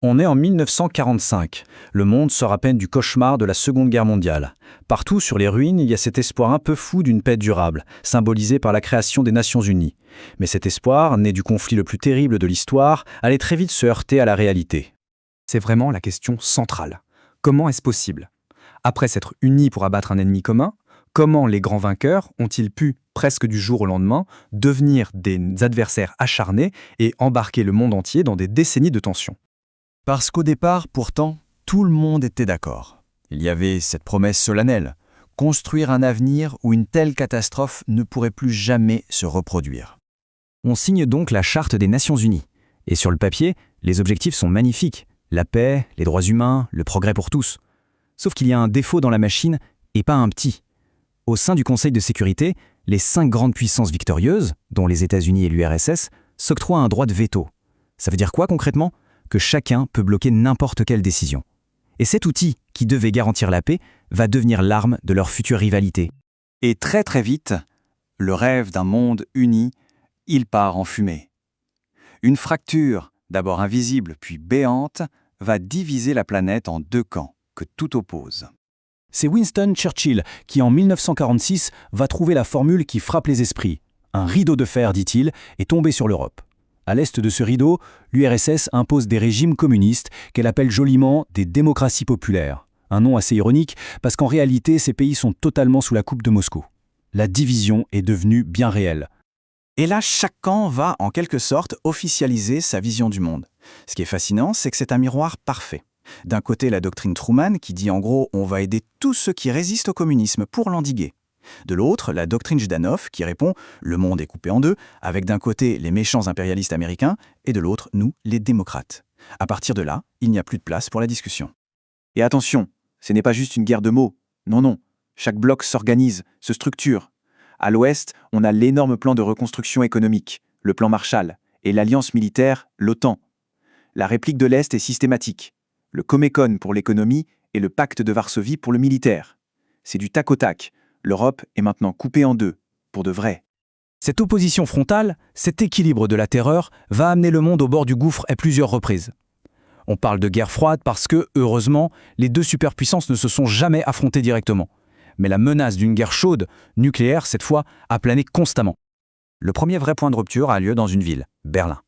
On est en 1945. Le monde sort à peine du cauchemar de la Seconde Guerre mondiale. Partout sur les ruines, il y a cet espoir un peu fou d'une paix durable, symbolisé par la création des Nations Unies. Mais cet espoir, né du conflit le plus terrible de l'histoire, allait très vite se heurter à la réalité. C'est vraiment la question centrale. Comment est-ce possible? Après s'être unis pour abattre un ennemi commun, comment les grands vainqueurs ont-ils pu, presque du jour au lendemain, devenir des adversaires acharnés et embarquer le monde entier dans des décennies de tensions? Parce qu'au départ, pourtant, tout le monde était d'accord. Il y avait cette promesse solennelle, construire un avenir où une telle catastrophe ne pourrait plus jamais se reproduire. On signe donc la Charte des Nations Unies. Et sur le papier, les objectifs sont magnifiques. La paix, les droits humains, le progrès pour tous. Sauf qu'il y a un défaut dans la machine, et pas un petit. Au sein du Conseil de sécurité, les 5 grandes puissances victorieuses, dont les États-Unis et l'URSS, s'octroient un droit de veto. Ça veut dire quoi concrètement? Que chacun peut bloquer n'importe quelle décision. Et cet outil, qui devait garantir la paix, va devenir l'arme de leur future rivalité. Et très très vite, le rêve d'un monde uni, il part en fumée. Une fracture, d'abord invisible puis béante, va diviser la planète en 2 camps que tout oppose. C'est Winston Churchill qui, en 1946, va trouver la formule qui frappe les esprits. Un rideau de fer, dit-il, est tombé sur l'Europe. À l'est de ce rideau, l'URSS impose des régimes communistes qu'elle appelle joliment des démocraties populaires. Un nom assez ironique parce qu'en réalité, ces pays sont totalement sous la coupe de Moscou. La division est devenue bien réelle. Et là, chaque camp va, en quelque sorte, officialiser sa vision du monde. Ce qui est fascinant, c'est que c'est un miroir parfait. D'un côté, la doctrine Truman qui dit en gros « on va aider tous ceux qui résistent au communisme pour l'endiguer ». De l'autre, la doctrine Jdanov qui répond « le monde est coupé en deux », avec d'un côté les méchants impérialistes américains et de l'autre, nous, les démocrates. À partir de là, il n'y a plus de place pour la discussion. Et attention, ce n'est pas juste une guerre de mots. Non, non. Chaque bloc s'organise, se structure. À l'ouest, on a l'énorme plan de reconstruction économique, le plan Marshall, et l'alliance militaire, l'OTAN. La réplique de l'Est est systématique. Le Comecon pour l'économie et le pacte de Varsovie pour le militaire. C'est du tac au tac. L'Europe est maintenant coupée en 2, pour de vrai. Cette opposition frontale, cet équilibre de la terreur, va amener le monde au bord du gouffre à plusieurs reprises. On parle de guerre froide parce que, heureusement, les 2 superpuissances ne se sont jamais affrontées directement. Mais la menace d'une guerre chaude, nucléaire cette fois, a plané constamment. Le premier vrai point de rupture a lieu dans une ville, Berlin.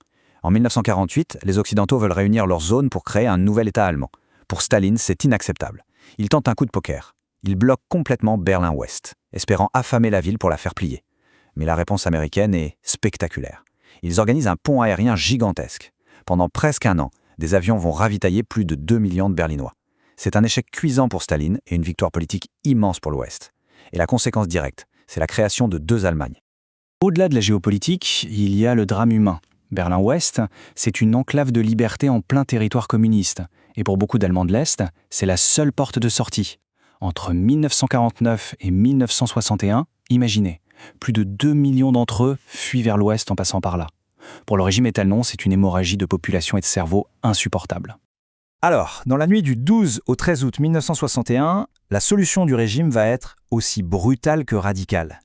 En 1948, les Occidentaux veulent réunir leurs zones pour créer un nouvel État allemand. Pour Staline, c'est inacceptable. Il tente un coup de poker. Il bloque complètement Berlin-Ouest, espérant affamer la ville pour la faire plier. Mais la réponse américaine est spectaculaire. Ils organisent un pont aérien gigantesque. Pendant presque 1 an, des avions vont ravitailler plus de 2 millions de Berlinois. C'est un échec cuisant pour Staline et une victoire politique immense pour l'Ouest. Et la conséquence directe, c'est la création de 2 Allemagnes. Au-delà de la géopolitique, il y a le drame humain. Berlin-Ouest, c'est une enclave de liberté en plein territoire communiste. Et pour beaucoup d'Allemands de l'Est, c'est la seule porte de sortie. Entre 1949 et 1961, imaginez, plus de 2 millions d'entre eux fuient vers l'Ouest en passant par là. Pour le régime étalon, c'est une hémorragie de population et de cerveau insupportable. Alors, dans la nuit du 12 au 13 août 1961, la solution du régime va être aussi brutale que radicale.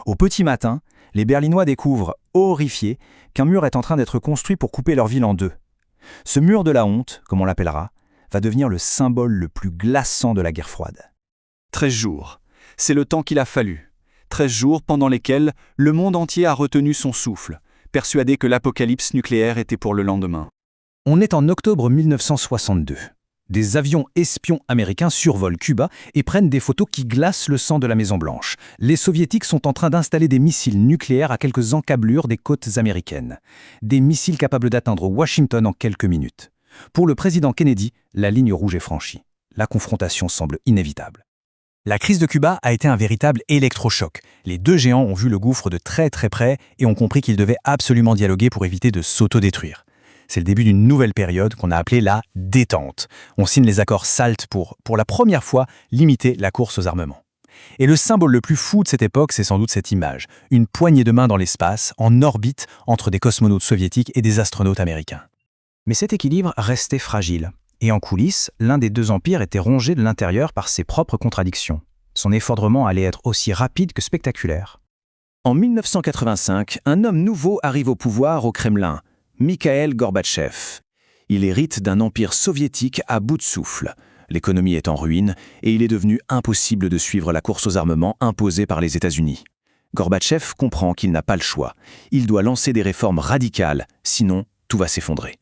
Au petit matin, les Berlinois découvrent, horrifiés, qu'un mur est en train d'être construit pour couper leur ville en 2. Ce mur de la honte, comme on l'appellera, va devenir le symbole le plus glaçant de la guerre froide. 13 jours. C'est le temps qu'il a fallu. 13 jours pendant lesquels le monde entier a retenu son souffle, persuadé que l'apocalypse nucléaire était pour le lendemain. On est en octobre 1962. Des avions espions américains survolent Cuba et prennent des photos qui glacent le sang de la Maison-Blanche. Les Soviétiques sont en train d'installer des missiles nucléaires à quelques encablures des côtes américaines. Des missiles capables d'atteindre Washington en quelques minutes. Pour le président Kennedy, la ligne rouge est franchie. La confrontation semble inévitable. La crise de Cuba a été un véritable électrochoc. Les 2 géants ont vu le gouffre de très très près et ont compris qu'ils devaient absolument dialoguer pour éviter de s'autodétruire. C'est le début d'une nouvelle période qu'on a appelée la détente. On signe les accords SALT pour la première fois, limiter la course aux armements. Et le symbole le plus fou de cette époque, c'est sans doute cette image. Une poignée de main dans l'espace, en orbite, entre des cosmonautes soviétiques et des astronautes américains. Mais cet équilibre restait fragile. Et en coulisses, l'un des 2 empires était rongé de l'intérieur par ses propres contradictions. Son effondrement allait être aussi rapide que spectaculaire. En 1985, un homme nouveau arrive au pouvoir au Kremlin, Mikhaïl Gorbatchev. Il hérite d'un empire soviétique à bout de souffle. L'économie est en ruine et il est devenu impossible de suivre la course aux armements imposée par les États-Unis. Gorbatchev comprend qu'il n'a pas le choix. Il doit lancer des réformes radicales, sinon tout va s'effondrer.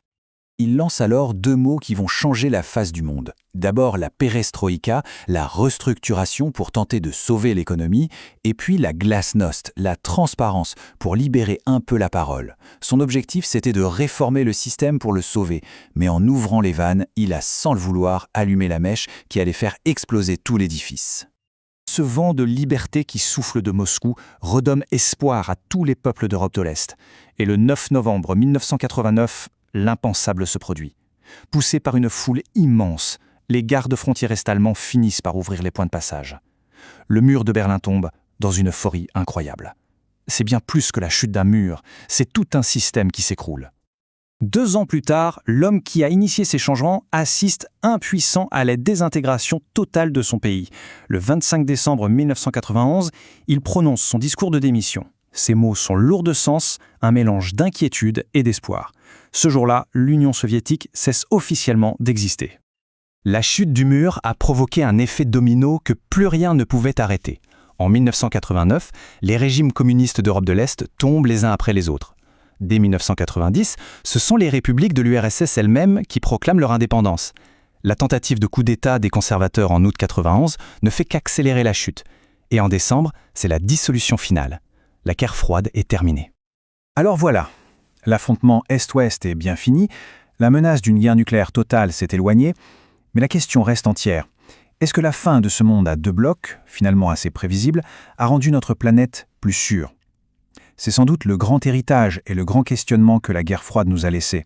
Il lance alors 2 mots qui vont changer la face du monde. D'abord la perestroïka, la restructuration pour tenter de sauver l'économie, et puis la glasnost, la transparence, pour libérer un peu la parole. Son objectif, c'était de réformer le système pour le sauver, mais en ouvrant les vannes, il a sans le vouloir allumé la mèche qui allait faire exploser tout l'édifice. Ce vent de liberté qui souffle de Moscou redonne espoir à tous les peuples d'Europe de l'Est. Et le 9 novembre 1989, l'impensable se produit. Poussés par une foule immense, les gardes frontières est-allemands finissent par ouvrir les points de passage. Le mur de Berlin tombe dans une euphorie incroyable. C'est bien plus que la chute d'un mur, c'est tout un système qui s'écroule. 2 ans plus tard, l'homme qui a initié ces changements assiste impuissant à la désintégration totale de son pays. Le 25 décembre 1991, il prononce son discours de démission. Ces mots sont lourds de sens, un mélange d'inquiétude et d'espoir. Ce jour-là, l'Union soviétique cesse officiellement d'exister. La chute du mur a provoqué un effet domino que plus rien ne pouvait arrêter. En 1989, les régimes communistes d'Europe de l'Est tombent les uns après les autres. Dès 1990, ce sont les républiques de l'URSS elles-mêmes qui proclament leur indépendance. La tentative de coup d'État des conservateurs en août 1991 ne fait qu'accélérer la chute. Et en décembre, c'est la dissolution finale. La guerre froide est terminée. Alors voilà, l'affrontement Est-Ouest est bien fini, la menace d'une guerre nucléaire totale s'est éloignée, mais la question reste entière. Est-ce que la fin de ce monde à 2 blocs, finalement assez prévisible, a rendu notre planète plus sûre ? C'est sans doute le grand héritage et le grand questionnement que la guerre froide nous a laissé.